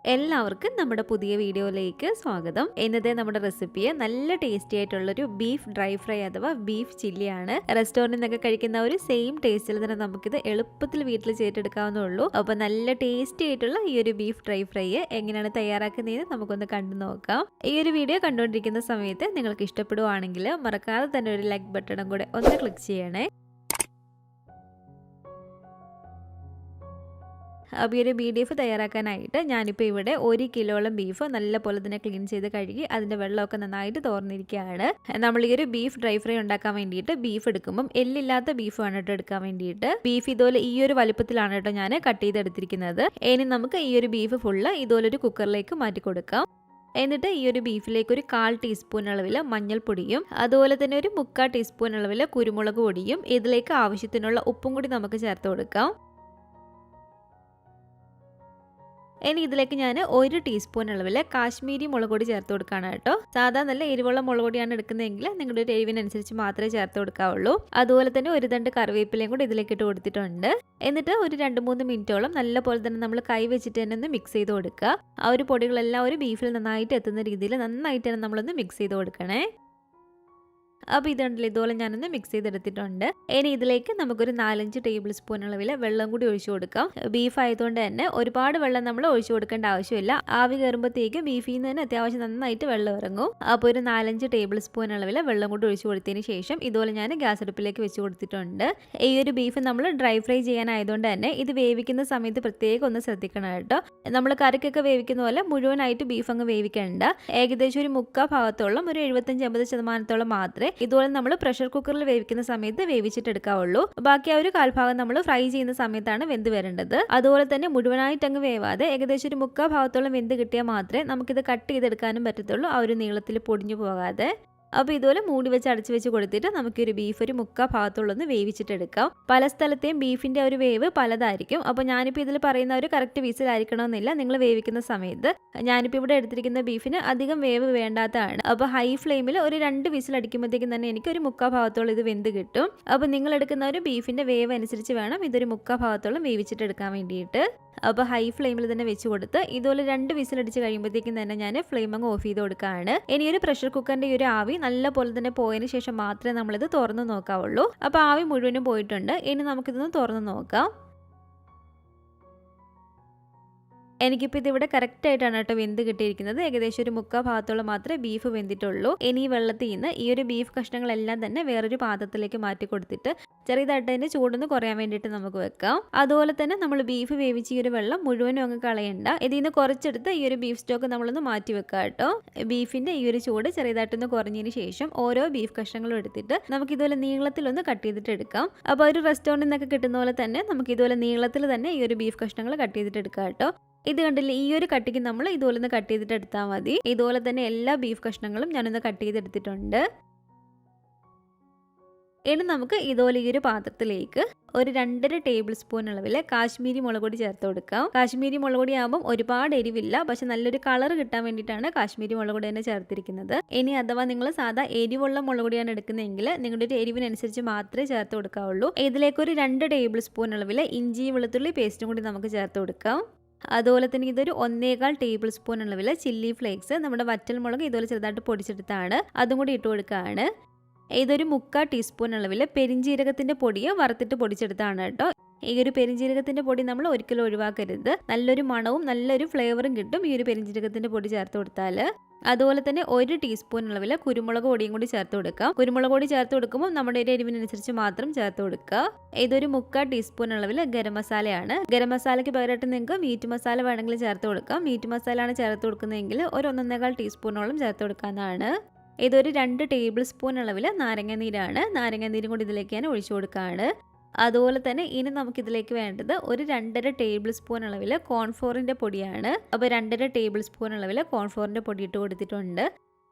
എല്ലാവർക്കും നമ്മുടെ പുതിയ വീഡിയോയിലേക്ക് സ്വാഗതം. ഇന്നത്തെ നമ്മുടെ റെസിപ്പി നല്ല ടേസ്റ്റി ആയിട്ടുള്ളൊരു ബീഫ് ഡ്രൈ ഫ്രൈ അഥവാ ബീഫ് ചില്ലിയാണ്. റെസ്റ്റോറൻറ്റിൽ നിന്നൊക്കെ കഴിക്കുന്ന ഒരു സെയിം ടേസ്റ്റിൽ തന്നെ നമുക്കിത് എളുപ്പത്തിൽ വീട്ടിൽ ചെയ്തെടുക്കാവുന്നേ. അപ്പോൾ നല്ല ടേസ്റ്റി ആയിട്ടുള്ള ഈ ഒരു ബീഫ് ഡ്രൈ ഫ്രൈ എങ്ങനെയാണ് തയ്യാറാക്കുന്നതെന്ന് നമുക്കൊന്ന് കണ്ടു നോക്കാം. ഈ ഒരു വീഡിയോ കണ്ടുകൊണ്ടിരിക്കുന്ന സമയത്ത് നിങ്ങൾക്ക് ഇഷ്ടപ്പെടുവാണെങ്കിൽ മറക്കാതെ തന്നെ ഒരു ലൈക്ക് ബട്ടണും കൂടെ ഒന്ന് ക്ലിക്ക് ചെയ്യണേ. അപ്പോൾ ഈ ഒരു ബീഫ് തയ്യാറാക്കാനായിട്ട് ഞാനിപ്പോൾ ഇവിടെ 1 കിലോളം ബീഫ് നല്ലപോലെ തന്നെ ക്ലീൻ ചെയ്ത് കഴുകി അതിൻ്റെ വെള്ളമൊക്കെ നന്നായിട്ട് തോർന്നിരിക്കുകയാണ്. നമ്മൾ ഈ ഒരു ബീഫ് ഡ്രൈ ഫ്രൈ ഉണ്ടാക്കാൻ വേണ്ടിയിട്ട് ബീഫ് എടുക്കുമ്പം എല്ലില്ലാത്ത ബീഫ് ആണ് കേട്ടോ എടുക്കാൻ വേണ്ടിയിട്ട്. ബീഫ് ഇതുപോലെ ഈ ഒരു വലുപ്പത്തിലാണ് കേട്ടോ ഞാൻ കട്ട് ചെയ്തെടുത്തിരിക്കുന്നത്. ഇനി നമുക്ക് ഈ ഒരു ബീഫ് ഫുള്ള് ഇതുപോലൊരു കുക്കറിലേക്ക് മാറ്റി കൊടുക്കാം. എന്നിട്ട് ഈ ഒരു ബീഫിലേക്ക് ഒരു 1/4 ടീസ്പൂൺ അളവിൽ മഞ്ഞൾപ്പൊടിയും അതുപോലെ തന്നെ ഒരു 3/4 ടീസ്പൂൺ അളവിൽ കുരുമുളക് പൊടിയും ഇതിലേക്ക് ആവശ്യത്തിനുള്ള ഉപ്പും കൂടി നമുക്ക് ചേർത്ത് കൊടുക്കാം. ഇനി ഇതിലേക്ക് ഞാൻ 1 ടീസ്പൂൺ അളവിൽ കാശ്മീരി മുളക് പൊടി ചേർത്ത് കൊടുക്കുകയാണ് കേട്ടോ. സാധാ നല്ല എരിവുള്ള മുളക് പൊടിയാണ് എടുക്കുന്നതെങ്കിൽ നിങ്ങളുടെ ഒരു എരിവിനനുസരിച്ച് മാത്രമേ ചേർത്ത് കൊടുക്കാവുള്ളൂ. അതുപോലെ തന്നെ ഒരു 2 കറിവേപ്പിലയും കൂടി ഇതിലേക്ക് ഇട്ട് കൊടുത്തിട്ടുണ്ട്. എന്നിട്ട് ഒരു 2-3 മിനിറ്റോളം നല്ലപോലെ തന്നെ നമ്മൾ കൈ വെച്ചിട്ട് തന്നെ ഒന്ന് മിക്സ് ചെയ്ത് കൊടുക്കുക. ആ ഒരു പൊടികളെല്ലാം ഒരു ബീഫിൽ നന്നായിട്ട് എത്തുന്ന രീതിയിൽ നന്നായിട്ട് തന്നെ നമ്മളൊന്ന് മിക്സ് ചെയ്ത് കൊടുക്കണേ. അപ്പോൾ ഇതുണ്ടല്ലോ, ഇതുപോലെ ഞാനൊന്ന് മിക്സ് ചെയ്തെടുത്തിട്ടുണ്ട്. ഇനി ഇതിലേക്ക് നമുക്കൊരു 4-5 ടേബിൾ സ്പൂൺ അളവിൽ വെള്ളം കൂടി ഒഴിച്ചു കൊടുക്കാം. ബീഫ് ആയതുകൊണ്ട് തന്നെ ഒരുപാട് വെള്ളം നമ്മൾ ഒഴിച്ചു കൊടുക്കേണ്ട ആവശ്യമില്ല. ആവി കയറുമ്പോഴത്തേക്കും ബീഫിൽ നിന്ന് തന്നെ അത്യാവശ്യം നന്നായിട്ട് വെള്ളം ഇറങ്ങും. അപ്പോൾ ഒരു 4-5 ടേബിൾ സ്പൂൺ അളവിൽ വെള്ളം കൂടി ഒഴിച്ചു കൊടുത്തതിന് ശേഷം ഇതുപോലെ ഞാൻ ഗ്യാസ് അടുപ്പിലേക്ക് വെച്ച് കൊടുത്തിട്ടുണ്ട്. ഈ ഒരു ബീഫ് നമ്മൾ ഡ്രൈ ഫ്രൈ ചെയ്യാനായതുകൊണ്ട് തന്നെ ഇത് വേവിക്കുന്ന സമയത്ത് പ്രത്യേകം ഒന്ന് ശ്രദ്ധിക്കണം കേട്ടോ. നമ്മൾ കറിക്കൊക്കെ വേവിക്കുന്ന പോലെ മുഴുവനായിട്ട് ബീഫ് അങ്ങ് വേവിക്കേണ്ട. ഏകദേശം ഒരു 3/4 ഭാഗത്തോളം ഒരു 75-80% മാത്രമേ ഇതുപോലെ നമ്മൾ പ്രഷർ കുക്കറിൽ വേവിക്കുന്ന സമയത്ത് വേവിച്ചിട്ടെടുക്കാവുള്ളൂ. ബാക്കി ആ ഒരു 1/4 ഭാഗം നമ്മൾ ഫ്രൈ ചെയ്യുന്ന സമയത്താണ് വെന്ത് വരേണ്ടത്. അതുപോലെ തന്നെ മുഴുവനായിട്ട് അങ്ങ് വേവാതെ ഏകദേശം ഒരു 3/4 ഭാഗത്തോളം വെന്ത് കിട്ടിയാൽ മാത്രമേ നമുക്കിത് കട്ട് ചെയ്തെടുക്കാനും പറ്റത്തുള്ളൂ, ആ ഒരു നീളത്തിൽ പൊടിഞ്ഞു പോകാതെ. അപ്പോൾ ഇതുപോലെ മൂടി വെച്ച് അടച്ചു വെച്ച് കൊടുത്തിട്ട് നമുക്കൊരു ബീഫ് ഒരു 3/4 ഭാഗത്തുള്ളൊന്ന് വേവിച്ചിട്ടെടുക്കാം. പല സ്ഥലത്തെയും ബീഫിൻ്റെ ഒരു വേവ് പലതായിരിക്കും. അപ്പോൾ ഞാനിപ്പോൾ ഇതിൽ പറയുന്ന ഒരു കറക്റ്റ് വിസിലായിരിക്കണമെന്നില്ല നിങ്ങൾ വേവിക്കുന്ന സമയത്ത്. ഞാനിപ്പോൾ ഇവിടെ എടുത്തിരിക്കുന്ന ബീഫിന് അധികം വേവ് വേണ്ടാത്തതാണ്. അപ്പോൾ ഹൈ ഫ്ലെയിമിൽ ഒരു 2 വിസിൽ അടിക്കുമ്പോഴത്തേക്കും തന്നെ എനിക്ക് ഒരു 3/4 ഭാഗത്തോളം ഇത് വെന്ത് കിട്ടും. അപ്പോൾ നിങ്ങൾ എടുക്കുന്ന ഒരു ബീഫിൻ്റെ വേവ് അനുസരിച്ച് വേണം ഇതൊരു 3/4 ഭാഗത്തോളം വേവിച്ചിട്ടെടുക്കാൻ വേണ്ടിയിട്ട്. അപ്പോൾ ഹൈ ഫ്ലെയിമിൽ തന്നെ വെച്ച് കൊടുത്ത് ഇതുപോലെ 2 വിസിലടിച്ച് കഴിയുമ്പോഴത്തേക്കും തന്നെ ഞാൻ ഫ്ലെയിം അങ്ങ് ഓഫ് ചെയ്ത് കൊടുക്കുകയാണ്. ഇനി ഒരു പ്രഷർ കുക്കറിൻ്റെ ഈ ഒരു ആവി നല്ല പോലെ തന്നെ പോയതിന് ശേഷം മാത്രമേ നമ്മളിത് തുറന്ന് നോക്കാവുള്ളൂ. അപ്പോൾ ആവി മുഴുവനും പോയിട്ടുണ്ട്. ഇനി നമുക്കിതൊന്ന് തുറന്ന് നോക്കാം. എനിക്കിപ്പോൾ ഇതിവിടെ കറക്റ്റായിട്ടാണ് കേട്ടോ വെന്ത് കിട്ടിയിരിക്കുന്നത്. ഏകദേശം ഒരു 3/4 ഭാഗത്തോളം മാത്രമേ ബീഫ് വെന്തിട്ടുള്ളൂ. ഇനി ഈ വെള്ളത്തിൽ നിന്ന് ഈ ഒരു ബീഫ് കഷ്ണങ്ങളെല്ലാം തന്നെ വേറൊരു പാത്രത്തിലേക്ക് മാറ്റി കൊടുത്തിട്ട് ചെറിയതായിട്ട് അതിൻ്റെ ചൂടൊന്ന് കുറയാൻ വേണ്ടിയിട്ട് നമുക്ക് വെക്കാം. അതുപോലെ തന്നെ നമ്മൾ ബീഫ് വേവിച്ച് ഈ ഒരു വെള്ളം മുഴുവനും അങ്ങ് കളയണ്ട. ഇതിൽ നിന്ന് കുറച്ചെടുത്ത് ഈ ഒരു ബീഫ് സ്റ്റോക്ക് നമ്മളൊന്ന് മാറ്റി വെക്കാം കേട്ടോ. ബീഫിൻ്റെ ഈ ഒരു ചൂട് ചെറിയതായിട്ടൊന്ന് കുറഞ്ഞതിന് ശേഷം ഓരോ ബീഫ് കഷ്ണങ്ങളും എടുത്തിട്ട് നമുക്ക് ഇതുപോലെ നീളത്തിലൊന്ന് കട്ട് ചെയ്തിട്ട് എടുക്കാം. അപ്പോൾ ഒരു റെസ്റ്റോറൻറ്റിൽ നിന്നൊക്കെ കിട്ടുന്ന പോലെ തന്നെ നമുക്ക് ഇതുപോലെ നീളത്തിൽ തന്നെ ഈ ഒരു ബീഫ് കഷ്ണങ്ങൾ കട്ട് ചെയ്തിട്ട് എടുക്കാം കേട്ടോ. ഇത് കണ്ടില്ലേ, ഈ ഒരു കട്ടിക്ക് നമ്മൾ ഇതുപോലെ ഒന്ന് കട്ട് ചെയ്തിട്ട് എടുത്താൽ മതി. ഇതുപോലെ തന്നെ എല്ലാ ബീഫ് കഷ്ണങ്ങളും ഞാനൊന്ന് കട്ട് ചെയ്തെടുത്തിട്ടുണ്ട്. ഇനി നമുക്ക് ഇതുപോലെ ഈ ഒരു പാത്രത്തിലേക്ക് ഒരു 2.5 ടേബിൾ സ്പൂൺ അളവിൽ കാശ്മീരി മുളക് പൊടി ചേർത്ത് കൊടുക്കാം. കാശ്മീരി മുളക് പൊടി ആകുമ്പോൾ ഒരുപാട് എരിവില്ല, പക്ഷെ നല്ലൊരു കളർ കിട്ടാൻ വേണ്ടിയിട്ടാണ് കാശ്മീരി മുളക് പൊടി തന്നെ ചേർത്തിരിക്കുന്നത്. ഇനി അഥവാ നിങ്ങൾ സാധാ എരിവുള്ള മുളക് പൊടിയാണ് എടുക്കുന്നതെങ്കിൽ നിങ്ങളുടെ ഒരു എരിവിനനുസരിച്ച് മാത്രമേ ചേർത്ത് കൊടുക്കാവുള്ളൂ. ഇതിലേക്ക് ഒരു 2 ടേബിൾ സ്പൂൺ അളവിൽ ഇഞ്ചി വെളുത്തുള്ളി പേസ്റ്റും കൂടി നമുക്ക് ചേർത്ത് കൊടുക്കാം. അതുപോലെ തന്നെ ഇതൊരു 1/4 ടേബിൾ സ്പൂൺ അളവിൽ ചില്ലി ഫ്ലേക്സ്, നമ്മുടെ വറ്റൽ മുളക് ഇതുപോലെ ചെറുതായിട്ട് പൊടിച്ചെടുത്താണ്, അതും കൂടി ഇട്ട് കൊടുക്കുകയാണ്. ഇതൊരു 3/4 ടീസ്പൂൺ അളവിൽ പെരിഞ്ജീരകത്തിൻ്റെ പൊടിയോ വറുത്തിട്ട് പൊടിച്ചെടുത്താണ് കേട്ടോ. ഈ ഒരു പെരിഞ്ജീരകത്തിൻ്റെ പൊടി നമ്മൾ ഒരിക്കലും ഒഴിവാക്കരുത്. നല്ലൊരു മണവും നല്ലൊരു ഫ്ലേവറും കിട്ടും ഈ ഒരു പെരിഞ്ജീരകത്തിൻ്റെ പൊടി ചേർത്ത് കൊടുത്താൽ. അതുപോലെ തന്നെ 1 ടീസ്പൂൺ അളവിൽ കുരുമുളക് പൊടിയും കൂടി ചേർത്ത് കൊടുക്കാം. കുരുമുളക് പൊടി ചേർത്ത് കൊടുക്കുമ്പോൾ നമ്മുടെ ഒരു എരിവിനനുസരിച്ച് മാത്രം ചേർത്ത് കൊടുക്കുക. ഇതൊരു 3/4 ടീസ്പൂൺ അളവിൽ ഗരം മസാലയാണ്. ഗരം മസാലയ്ക്ക് പകരമായിട്ട് നിങ്ങൾക്ക് മീറ്റ് മസാല വേണമെങ്കിൽ ചേർത്ത് കൊടുക്കാം. മീറ്റ് മസാലയാണ് ചേർത്ത് കൊടുക്കുന്നതെങ്കിൽ ഒരു 1.25 ടീസ്പൂണോളം ചേർത്ത് കൊടുക്കാവുന്നതാണ്. ഇതൊരു 2 ടേബിൾ സ്പൂൺ അളവിൽ നാരങ്ങാനീരാണ്. നാരങ്ങാനീരും കൂടി ഇതിലേക്ക് ഞാൻ ഒഴിച്ചു കൊടുക്കുകയാണ്. അതുപോലെ തന്നെ ഇനി നമുക്കിതിലേക്ക് വേണ്ടത് ഒരു 2.5 ടേബിൾ സ്പൂൺ അളവിൽ കോൺഫ്ലോറിൻ്റെ പൊടിയാണ്. അപ്പോൾ 2.5 ടേബിൾ സ്പൂൺ അളവിൽ കോൺഫ്ലോറിൻ്റെ പൊടി ഇട്ട് കൊടുത്തിട്ടുണ്ട്.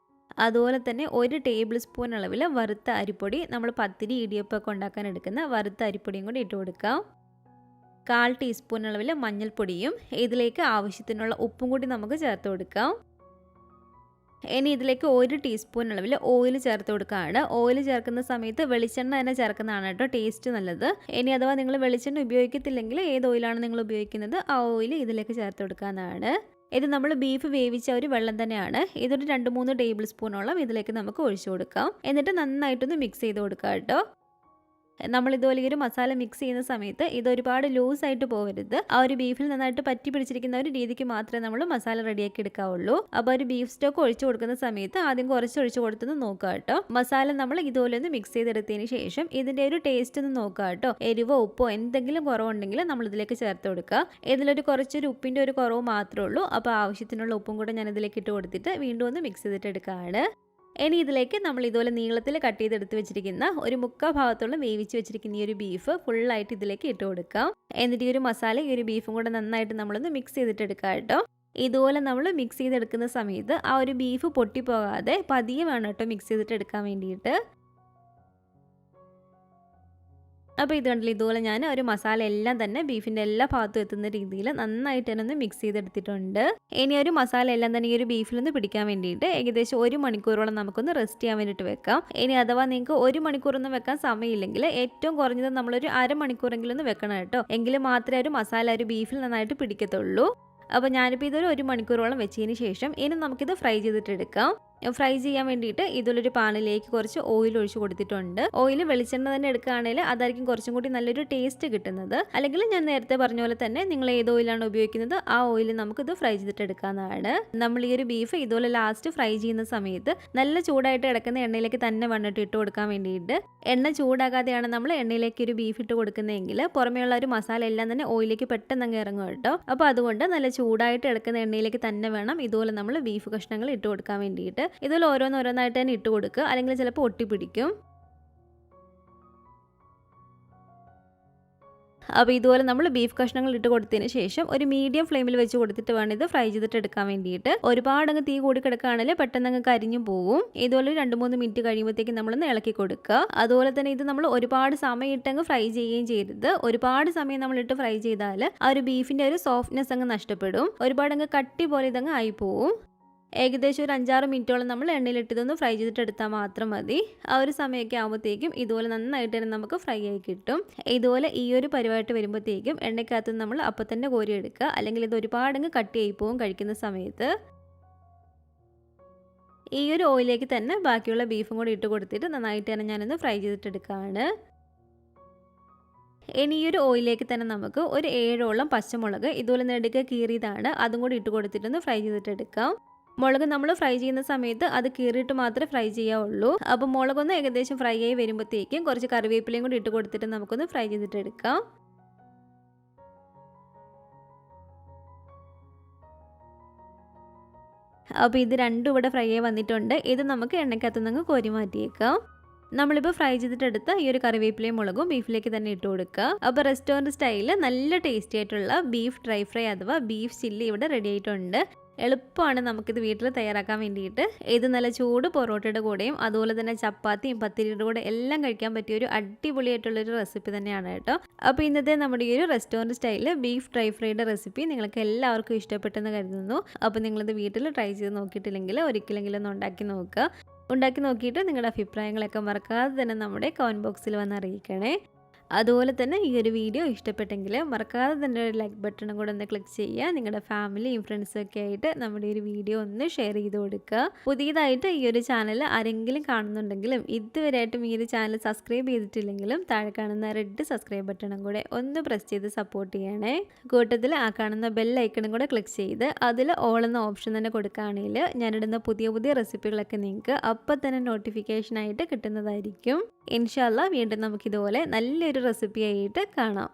അതുപോലെ തന്നെ 1 ടേബിൾ സ്പൂൺ അളവിൽ വറുത്ത അരിപ്പൊടി, നമ്മൾ പത്തിരി ഇടിയപ്പമൊക്കെ ഉണ്ടാക്കാൻ എടുക്കുന്ന വറുത്ത അരിപ്പൊടിയും കൂടി ഇട്ട് കൊടുക്കാം. 1/4 ടീസ്പൂൺ അളവിൽ മഞ്ഞൾപ്പൊടിയും ഇതിലേക്ക് ആവശ്യത്തിനുള്ള ഉപ്പും കൂടി നമുക്ക് ചേർത്ത് കൊടുക്കാം. ഇനി ഇതിലേക്ക് 1 ടീസ്പൂൺ അളവിൽ ഓയിൽ ചേർത്ത് കൊടുക്കുകയാണ്. ഓയിൽ ചേർക്കുന്ന സമയത്ത് വെളിച്ചെണ്ണ തന്നെ ചേർക്കുന്നതാണ് കേട്ടോ ടേസ്റ്റ് നല്ലത്. ഇനി അഥവാ നിങ്ങൾ വെളിച്ചെണ്ണ ഉപയോഗിക്കത്തില്ലെങ്കിൽ ഏത് ഓയിലാണ് നിങ്ങൾ ഉപയോഗിക്കുന്നത് ആ ഓയിൽ ഇതിലേക്ക് ചേർത്ത് കൊടുക്കാവുന്നതാണ്. ഇത് നമ്മൾ ബീഫ് വേവിച്ച ഒരു വെള്ളം തന്നെയാണ്. ഇതൊരു 2-3 ടേബിൾ സ്പൂണോളം ഇതിലേക്ക് നമുക്ക് ഒഴിച്ചു കൊടുക്കാം. എന്നിട്ട് നന്നായിട്ടൊന്ന് മിക്സ് ചെയ്ത് കൊടുക്കാം കേട്ടോ. നമ്മൾ ഇതുപോലെ ഈ ഒരു മസാല മിക്സ് ചെയ്യുന്ന സമയത്ത് ഇത് ഒരുപാട് ലൂസായിട്ട് പോകരുത്. ആ ഒരു ബീഫിൽ നന്നായിട്ട് പറ്റി പിടിച്ചിരിക്കുന്ന ഒരു രീതിക്ക് മാത്രമേ നമ്മൾ മസാല റെഡിയാക്കി എടുക്കാവുള്ളൂ. അപ്പോൾ ഒരു ബീഫ് സ്റ്റോക്ക് ഒഴിച്ചു കൊടുക്കുന്ന സമയത്ത് ആദ്യം കുറച്ച് ഒഴിച്ചു കൊടുത്തൊന്ന് നോക്കുക കേട്ടോ. മസാല നമ്മൾ ഇതുപോലെ ഒന്ന് മിക്സ് ചെയ്തെടുത്തതിന് ശേഷം ഇതിന്റെ ഒരു ടേസ്റ്റ് ഒന്ന് നോക്കുക കേട്ടോ. എരിവോ ഉപ്പോ എന്തെങ്കിലും കുറവുണ്ടെങ്കിൽ നമ്മൾ ഇതിലേക്ക് ചേർത്ത് കൊടുക്കുക. ഇതിലൊരു കുറച്ചൊരു ഉപ്പിന്റെ ഒരു കുറവ് മാത്രമേ ഉള്ളൂ. അപ്പോൾ ആവശ്യത്തിനുള്ള ഉപ്പും കൂടെ ഞാൻ ഇതിലേക്ക് ഇട്ട് കൊടുത്തിട്ട് വീണ്ടും ഒന്ന് മിക്സ് ചെയ്തിട്ട് എടുക്കുകയാണ്. ഇനി ഇതിലേക്ക് നമ്മൾ ഇതുപോലെ നീളത്തിൽ കട്ട് ചെയ്തെടുത്ത് വെച്ചിരിക്കുന്ന ഒരു 1/4 ഭാഗത്തോളം വേവിച്ച് വെച്ചിരിക്കുന്ന ഈ ഒരു ബീഫ് ഫുള്ളായിട്ട് ഇതിലേക്ക് ഇട്ട് കൊടുക്കാം. എന്നിട്ട് ഈ ഒരു മസാല ഈ ഒരു ബീഫും കൂടെ നന്നായിട്ട് നമ്മളൊന്ന് മിക്സ് ചെയ്തിട്ട് എടുക്കാം കേട്ടോ. ഇതുപോലെ നമ്മൾ മിക്സ് ചെയ്തെടുക്കുന്ന സമയത്ത് ആ ഒരു ബീഫ് പൊട്ടിപ്പോകാതെ പതിയെ വേണം കേട്ടോ മിക്സ് ചെയ്തിട്ട് എടുക്കാൻ വേണ്ടിയിട്ട്. അപ്പോൾ ഇത് കണ്ടില്ല, ഇതുപോലെ ഞാൻ ഒരു മസാല എല്ലാം തന്നെ ബീഫിൻ്റെ എല്ലാ ഭാഗത്തും എത്തുന്ന രീതിയിൽ നന്നായിട്ട് തന്നെ ഒന്ന് മിക്സ് ചെയ്തെടുത്തിട്ടുണ്ട്. ഇനി ഒരു മസാല എല്ലാം തന്നെ ഈ ഒരു ബീഫിലൊന്ന് പിടിക്കാൻ വേണ്ടിയിട്ട് ഏകദേശം 1 മണിക്കൂറോളം നമുക്കൊന്ന് റെസ്റ്റ് ചെയ്യാൻ വേണ്ടിയിട്ട് വെക്കാം. ഇനി അഥവാ നിങ്ങൾക്ക് 1 മണിക്കൂറൊന്നും വെക്കാൻ സമയമില്ലെങ്കിൽ ഏറ്റവും കുറഞ്ഞത് നമ്മളൊരു അരമണിക്കൂറെങ്കിലും ഒന്ന് വെക്കണം കേട്ടോ. എങ്കിൽ മാത്രമേ ഒരു മസാല ഒരു ബീഫിൽ നന്നായിട്ട് പിടിക്കത്തുള്ളൂ. അപ്പോൾ ഞാനിപ്പോൾ ഇതൊരു 1 മണിക്കൂറോളം വെച്ചതിന് ശേഷം ഇനി നമുക്കിത് ഫ്രൈ ചെയ്തിട്ടെടുക്കാം. ഫ്രൈ ചെയ്യാൻ വേണ്ടിയിട്ട് ഇതിലൊരു പാനിലേക്ക് കുറച്ച് ഓയിൽ ഒഴിച്ച് കൊടുത്തിട്ടുണ്ട്. ഓയിൽ വെളിച്ചെണ്ണ തന്നെ എടുക്കുകയാണെങ്കിൽ അതായിരിക്കും കുറച്ചും കൂടി നല്ലൊരു ടേസ്റ്റ് കിട്ടുന്നത്. അല്ലെങ്കിൽ ഞാൻ നേരത്തെ പറഞ്ഞ പോലെ തന്നെ നിങ്ങൾ ഏത് ഓയിലാണ് ഉപയോഗിക്കുന്നത് ആ ഓയിൽ നമുക്കിത് ഫ്രൈ ചെയ്തിട്ടെടുക്കാവുന്നതാണ്. നമ്മൾ ഈ ഒരു ബീഫ് ഇതുപോലെ ലാസ്റ്റ് ഫ്രൈ ചെയ്യുന്ന സമയത്ത് നല്ല ചൂടായിട്ട് കിടക്കുന്ന എണ്ണയിലേക്ക് തന്നെ വന്നിട്ട് ഇട്ട് കൊടുക്കാൻ വേണ്ടിയിട്ട്. എണ്ണ ചൂടാകാതെയാണ് നമ്മൾ എണ്ണയിലേക്ക് ഒരു ബീഫ് ഇട്ട് കൊടുക്കുന്നതെങ്കിൽ പുറമേയുള്ള ഒരു മസാല എല്ലാം തന്നെ ഓയിലേക്ക് പെട്ടെന്ന് അങ്ങ് ഇറങ്ങും കേട്ടോ. അപ്പോൾ അതുകൊണ്ട് നല്ല ചൂടായിട്ട് കിടക്കുന്ന എണ്ണയിലേക്ക് തന്നെ വേണം ഇതുപോലെ നമ്മൾ ബീഫ് കഷ്ണങ്ങൾ ഇട്ട് കൊടുക്കാൻ വേണ്ടിയിട്ട്. ഇതിൽ ഓരോന്നോരോന്നായിട്ട് തന്നെ ഇട്ട് കൊടുക്കുക, അല്ലെങ്കിൽ ചിലപ്പോൾ ഒട്ടിപ്പിടിക്കും. അപ്പോൾ ഇതുപോലെ നമ്മൾ ബീഫ് കഷ്ണങ്ങൾ ഇട്ട് കൊടുത്തതിന് ശേഷം ഒരു മീഡിയം ഫ്ലെയിമിൽ വെച്ച് കൊടുത്തിട്ട് വേണം ഇത് ഫ്രൈ ചെയ്തിട്ട് എടുക്കാൻ വേണ്ടിയിട്ട്. ഒരുപാട് അങ്ങ് തീ കൂടി കിടക്കുകയാണെങ്കിൽ പെട്ടെന്ന് അങ്ങ് കരിഞ്ഞു പോവും. ഇതുപോലെ 2-3 മിനിറ്റ് കഴിയുമ്പോഴത്തേക്ക് നമ്മളൊന്ന് ഇളക്കി കൊടുക്കുക. അതുപോലെ തന്നെ ഇത് നമ്മൾ ഒരുപാട് സമയം ഇട്ടങ്ങ് ഫ്രൈ ചെയ്യുകയും ചെയ്യരുത്. ഒരുപാട് സമയം നമ്മളിട്ട് ഫ്രൈ ചെയ്താൽ ആ ഒരു ബീഫിൻ്റെ ഒരു സോഫ്റ്റ്നെസ് അങ്ങ് നഷ്ടപ്പെടും. ഒരുപാട് അങ്ങ് കട്ടി പോലെ ഇതങ്ങ് ആയിപ്പോവും. ഏകദേശം ഒരു 5-6 മിനിറ്റോളം നമ്മൾ എണ്ണയിലിട്ടതൊന്ന് ഫ്രൈ ചെയ്തിട്ട് എടുത്താൽ മാത്രം മതി. ആ ഒരു സമയമൊക്കെ ആകുമ്പോഴത്തേക്കും ഇതുപോലെ നന്നായിട്ട് തന്നെ നമുക്ക് ഫ്രൈ ആയി കിട്ടും. ഇതുപോലെ ഈ ഒരു പരിവായിട്ട് വരുമ്പോഴത്തേക്കും എണ്ണയ്ക്കകത്ത് നമ്മൾ അപ്പം തന്നെ കോരി എടുക്കുക, അല്ലെങ്കിൽ ഇത് ഒരുപാടങ്ങ് കട്ടിയായി പോകും കഴിക്കുന്ന സമയത്ത്. ഈ ഒരു ഓയിലേക്ക് തന്നെ ബാക്കിയുള്ള ബീഫും കൂടി ഇട്ട് കൊടുത്തിട്ട് നന്നായിട്ട് തന്നെ ഞാനൊന്ന് ഫ്രൈ ചെയ്തിട്ടെടുക്കുകയാണ്. ഇനി ഈ ഒരു ഓയിലേക്ക് തന്നെ നമുക്ക് ഒരു 7ഓളം പച്ചമുളക് ഇതുപോലെ നെടുക്കെ കീറിയതാണ്, അതും കൂടി ഇട്ട് കൊടുത്തിട്ടൊന്ന് ഫ്രൈ ചെയ്തിട്ടെടുക്കാം. മുളക് നമ്മൾ ഫ്രൈ ചെയ്യുന്ന സമയത്ത് അത് കീറിയിട്ട് മാത്രമേ ഫ്രൈ ചെയ്യാവുള്ളൂ. അപ്പോൾ മുളകൊന്ന് ഏകദേശം ഫ്രൈ ആയി വരുമ്പോഴത്തേക്കും കുറച്ച് കറിവേപ്പിലയും കൂടി ഇട്ട് കൊടുത്തിട്ട് നമുക്കൊന്ന് ഫ്രൈ ചെയ്തിട്ടെടുക്കാം. അപ്പോൾ ഇത് രണ്ടും ഇവിടെ ഫ്രൈ ആയി വന്നിട്ടുണ്ട്. ഇത് നമുക്ക് എണ്ണയ്ക്കകത്ത് നിന്ന് കോരി മാറ്റിയേക്കാം. നമ്മളിപ്പോൾ ഫ്രൈ ചെയ്തിട്ടെടുത്ത ഈ ഒരു കറിവേപ്പിലയും മുളകും ബീഫിലേക്ക് തന്നെ ഇട്ട് കൊടുക്കുക. അപ്പോൾ റെസ്റ്റോറൻറ്റ് സ്റ്റൈലിൽ നല്ല ടേസ്റ്റി ആയിട്ടുള്ള ബീഫ് ഡ്രൈ ഫ്രൈ അഥവാ ബീഫ് ചില്ലി ഇവിടെ റെഡി ആയിട്ടുണ്ട്. എളുപ്പമാണ് നമുക്കിത് വീട്ടിൽ തയ്യാറാക്കാൻ വേണ്ടിയിട്ട്. ഇത് നല്ല ചൂട് പൊറോട്ടയുടെ കൂടെയും അതുപോലെ തന്നെ ചപ്പാത്തിയും പത്തിരിയുടെ കൂടെ എല്ലാം കഴിക്കാൻ പറ്റിയ ഒരു അടിപൊളിയായിട്ടുള്ളൊരു റെസിപ്പി തന്നെയാണ് കേട്ടോ. അപ്പോൾ ഇന്നത്തെ നമ്മുടെ ഈ ഒരു റെസ്റ്റോറൻറ്റ് സ്റ്റൈലിൽ ബീഫ് ഡ്രൈ ഫ്രൈയുടെ റെസിപ്പി നിങ്ങൾക്ക് എല്ലാവർക്കും ഇഷ്ടപ്പെട്ടെന്ന് കരുതുന്നു. അപ്പോൾ നിങ്ങളിത് വീട്ടിൽ ട്രൈ ചെയ്ത് നോക്കിയിട്ടില്ലെങ്കിൽ ഒരിക്കലെങ്കിലും ഒന്ന് ഉണ്ടാക്കി നോക്കുക. ഉണ്ടാക്കി നോക്കിയിട്ട് നിങ്ങളുടെ അഭിപ്രായങ്ങളൊക്കെ മറക്കാതെ തന്നെ നമ്മുടെ കമൻറ്റ് ബോക്സിൽ വന്ന് അറിയിക്കണേ. അതുപോലെ തന്നെ ഈ ഒരു വീഡിയോ ഇഷ്ടപ്പെട്ടെങ്കിൽ മറക്കാതെ തന്നെ ഒരു ലൈക്ക് ബട്ടണും കൂടെ ഒന്ന് ക്ലിക്ക് ചെയ്യുക. നിങ്ങളുടെ ഫാമിലിയും ഫ്രണ്ട്സും ഒക്കെ ആയിട്ട് നമ്മുടെ ഒരു വീഡിയോ ഒന്ന് ഷെയർ ചെയ്ത് കൊടുക്കുക. പുതിയതായിട്ട് ഈ ഒരു ചാനൽ ആരെങ്കിലും കാണുന്നുണ്ടെങ്കിലും ഇതുവരെയായിട്ടും ഈ ഒരു ചാനൽ സബ്സ്ക്രൈബ് ചെയ്തിട്ടില്ലെങ്കിലും താഴെ കാണുന്ന റെഡ് സബ്സ്ക്രൈബ് ബട്ടണും കൂടെ ഒന്ന് പ്രസ് ചെയ്ത് സപ്പോർട്ട് ചെയ്യണേ. കൂട്ടത്തിൽ ആ കാണുന്ന ബെൽ ഐക്കണും കൂടെ ക്ലിക്ക് ചെയ്ത് അതിൽ ഓൾ എന്ന ഓപ്ഷൻ തന്നെ കൊടുക്കുകയാണെങ്കിൽ ഞാനിടുന്ന പുതിയ പുതിയ റെസിപ്പികളൊക്കെ നിങ്ങൾക്ക് അപ്പം തന്നെ നോട്ടിഫിക്കേഷനായിട്ട് കിട്ടുന്നതായിരിക്കും. ഇൻഷാ അല്ലാഹ് വീണ്ടും നമുക്കിതുപോലെ നല്ലൊരു റെസിപ്പി ആയിട്ട് കാണാം.